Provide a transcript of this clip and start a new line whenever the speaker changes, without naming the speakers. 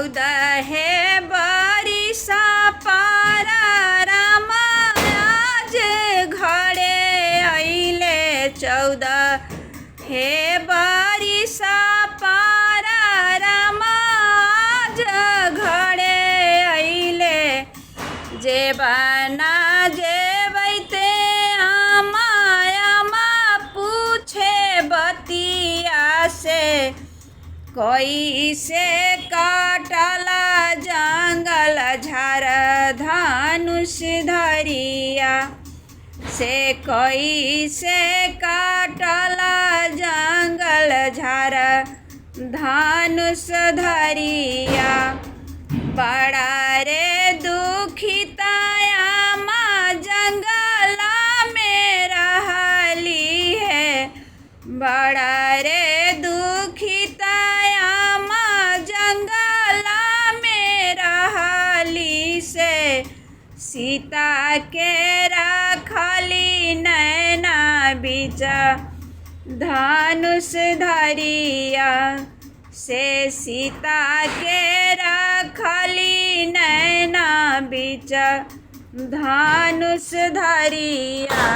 14 बरिसा पारा रामा आज घरे अइले 14 बरिसा पारा रामा आज घरे अइले जेबना जेबैते आमा आमा पूछे बतिया से कैसे काटला जंगल झार धनुष धरिया से कैसे काटला जंगल झार धनुष धरिया बड़ा रे दुखिता आमा जंगला में रहली है बड़ा रे दुखिता आमा जंगला में रहली से सीता के रखली नैना बीच धनुष धरिया से सीता के रखली नैना बीच धनुष धरिया।